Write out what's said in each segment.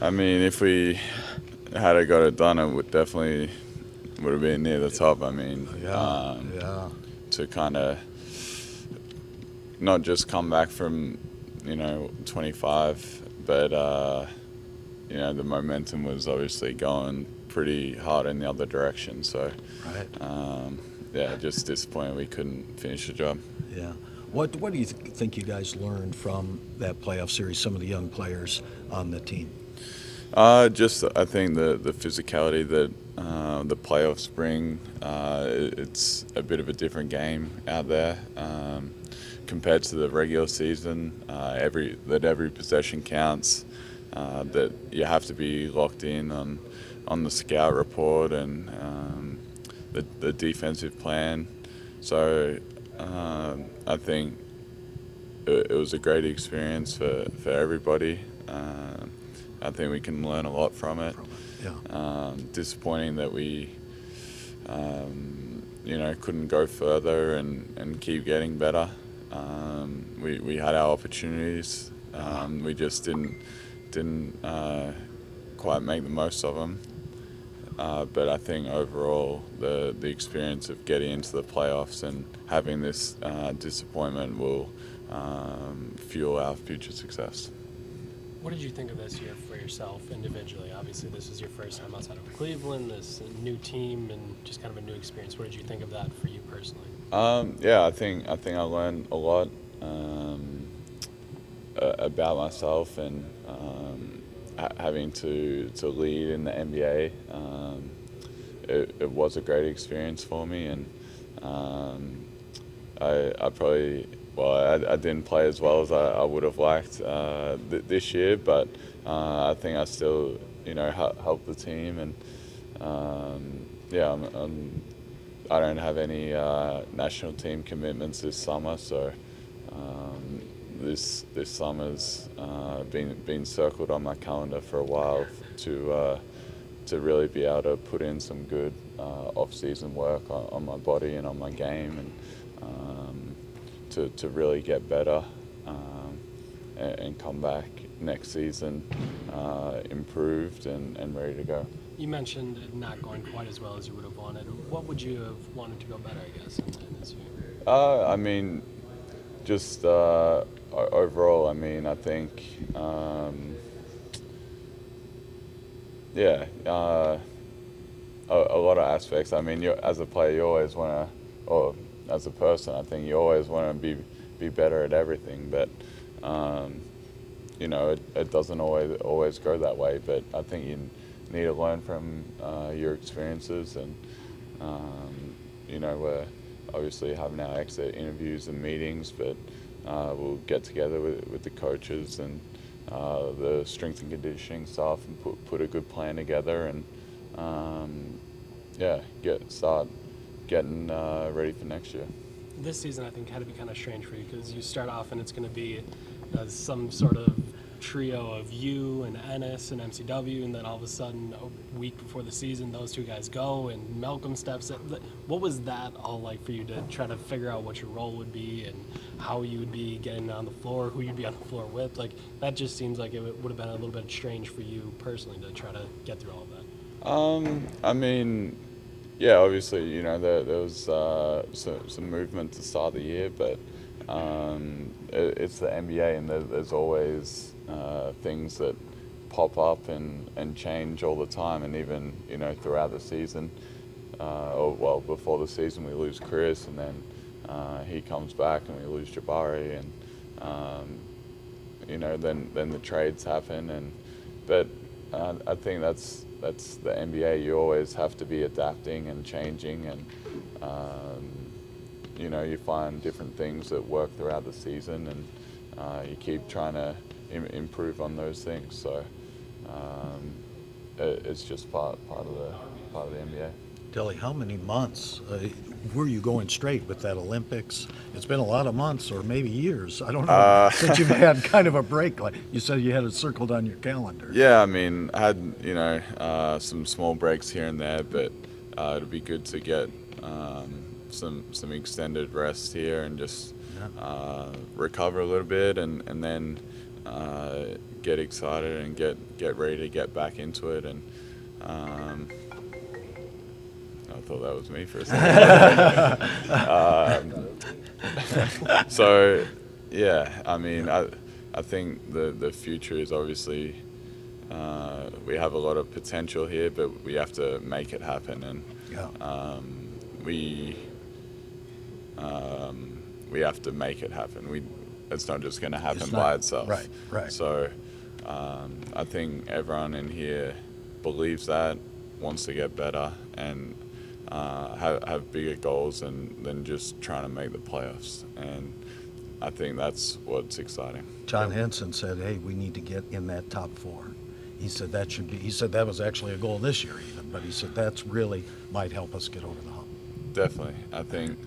I mean, if we had got it done, it would have been near the top. I mean, Yeah. to kind of not just come back from 25, but the momentum was obviously going pretty hard in the other direction. So Right. yeah, just disappointed we couldn't finish the job. Yeah. What do you think you guys learned from that playoff series? Some of the young players on the team. Just I think the physicality that the playoffs bring. It's a bit of a different game out there compared to the regular season. Every possession counts. That you have to be locked in on the scout report and the defensive plan. So I think it was a great experience for everybody. I think we can learn a lot from it. Yeah. Disappointing that we, couldn't go further and keep getting better. We had our opportunities. We just didn't quite make the most of them. But I think overall the experience of getting into the playoffs and having this disappointment will fuel our future success. What did you think of this year for yourself individually? Obviously, this is your first time outside of Cleveland, this new team, and just kind of a new experience. What did you think of that for you personally? Yeah, I think I learned a lot about myself and having to lead in the NBA. It was a great experience for me, and I probably I didn't play as well as I would have liked this year, but I think I still helped the team, and yeah, I don't have any national team commitments this summer, so this summer's been circled on my calendar for a while to really be able to put in some good off-season work on my body and on my game, and to really get better and come back next season improved and ready to go. You mentioned it not going quite as well as you would have wanted. What would you have wanted to go better, I guess, in this year? I mean, just overall, I mean, I think, yeah, a lot of aspects. I mean, as a player, you always want to, or as a person, I think you always want to be better at everything, but it doesn't always go that way. But I think you need to learn from your experiences, and we're obviously having our exit interviews and meetings, but we'll get together with the coaches and the strength and conditioning staff and put a good plan together, and start getting ready for next year. This season, I think, had to be kind of strange for you because you start off and it's going to be some sort of trio of you and Ennis and MCW, and then all of a sudden, a week before the season, those two guys go and Malcolm steps in. What was that all like for you to try to figure out what your role would be and how you would be getting on the floor, who you'd be on the floor with? Like, that just seems like it would have been a little bit strange for you personally to try to get through all of that. I mean, yeah, obviously, there was some movement to start the year, but it's the NBA, and there's always things that pop up and change all the time, and even throughout the season, before the season we lose Chris, and then he comes back and we lose Jabari, and then the trades happen, but I think that's the NBA. You always have to be adapting and changing, and you find different things that work throughout the season, and you keep trying to improve on those things. So it's just part of the NBA. Delly, how many months were you going straight with that Olympics? It's been a lot of months, or maybe years. I don't know. Since you've had kind of a break, like you said, you had it circled on your calendar. Yeah, I mean, I had some small breaks here and there, but it'd be good to get some extended rest here and just recover a little bit, and then get excited and get ready to get back into it. And I thought that was me for a second. So yeah, I mean, I think the future is obviously, we have a lot of potential here, but we have to make it happen. And we have to make it happen. It's not just going to happen by itself. Right. So I think everyone in here believes that, wants to get better, and have bigger goals than just trying to make the playoffs. And I think that's what's exciting. John Henson said, "Hey, we need to get in that top 4." He said that should be. He said that was actually a goal this year, even. But he said that's really might help us get over the hump. Definitely, I think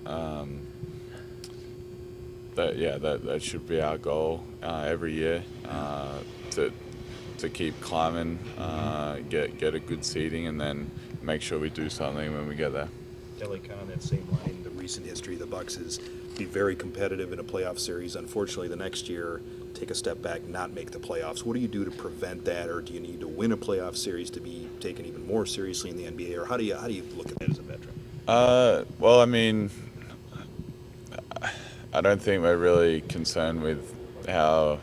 that should be our goal every year, to keep climbing, get a good seeding, and then make sure we do something when we get there. Delly, kind of on that same line, the recent history of the Bucks is be very competitive in a playoff series. Unfortunately, the next year, take a step back, not make the playoffs. What do you do to prevent that, or do you need to win a playoff series to be taken even more seriously in the NBA, or how do you look at that as a veteran? Well, I mean, I don't think we're really concerned with how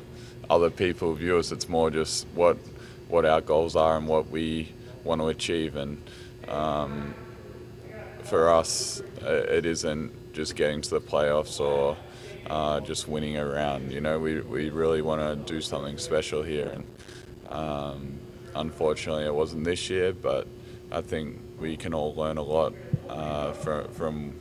other people view us. It's more just what our goals are and what we want to achieve. And for us, it isn't just getting to the playoffs or just winning a round. You know, we really want to do something special here. And unfortunately, it wasn't this year, but I think we can all learn a lot from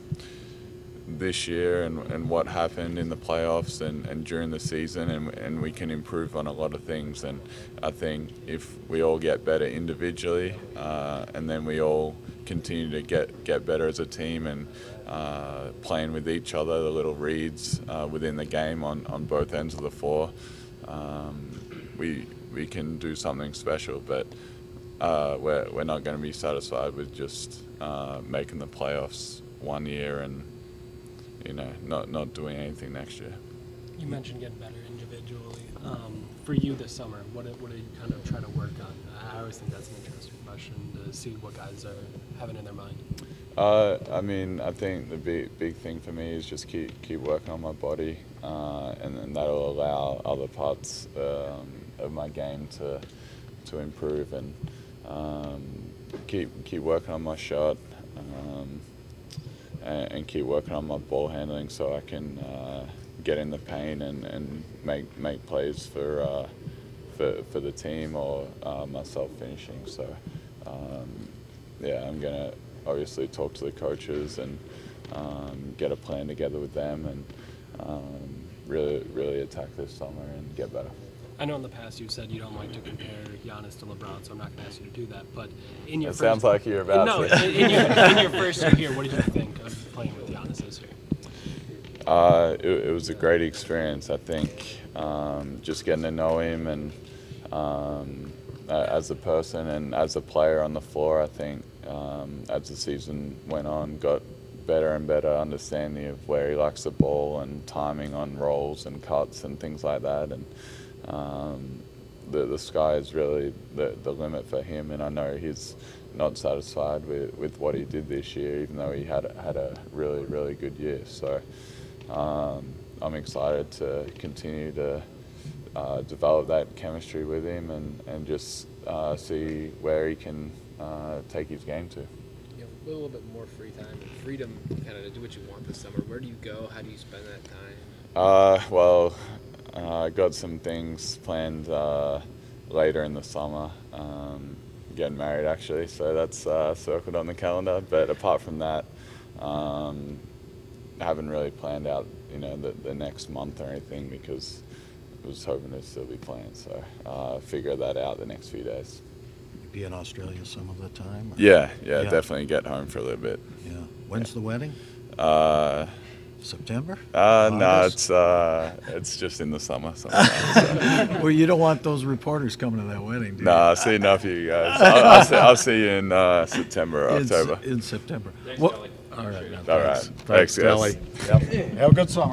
this year and what happened in the playoffs and during the season, and we can improve on a lot of things. And I think if we all get better individually, and then we all continue to get better as a team, and playing with each other, the little reads within the game on both ends of the floor, we can do something special. But we're not going to be satisfied with just making the playoffs one year and not doing anything next year. You mentioned getting better individually. For you this summer, what are you kind of trying to work on? I always think that's an interesting question to see what guys are having in their mind. I mean, I think the big thing for me is just keep working on my body, and that'll allow other parts of my game to improve, and keep working on my shot. And keep working on my ball handling so I can get in the paint and make plays for the team or myself finishing. So I'm gonna obviously talk to the coaches and get a plan together with them and really attack this summer and get better. I know in the past you've said you don't like to compare Giannis to LeBron, so I'm not going to ask you to do that. But in your sounds like you're about to. in your first year here, what did you think of playing with Giannis this year? It was a great experience. I think just getting to know him and as a person and as a player on the floor. I think as the season went on, got better and better understanding of where he likes the ball and timing on rolls and cuts and things like that. And the sky is really the limit for him, and I know he's not satisfied with what he did this year, even though he had a really good year. So I'm excited to continue to develop that chemistry with him and just see where he can take his game to. You have a little bit more free time and freedom kind of to do what you want this summer. Where do you go? How do you spend that time? Well, I got some things planned later in the summer. Getting married, actually, so that's circled on the calendar. But apart from that, I haven't really planned out, the next month or anything, because I was hoping to still be playing. So figure that out the next few days. You be in Australia some of the time? Or? Yeah, definitely get home for a little bit. Yeah. When's the wedding? September? No, it's just in the summer sometimes. So. Well, you don't want those reporters coming to that wedding, do you? No, I've seen enough of you guys. I'll see you in September or October. In September. Thanks, Well, Delly. all right. All right. Thanks, guys. Yep. Have a good summer.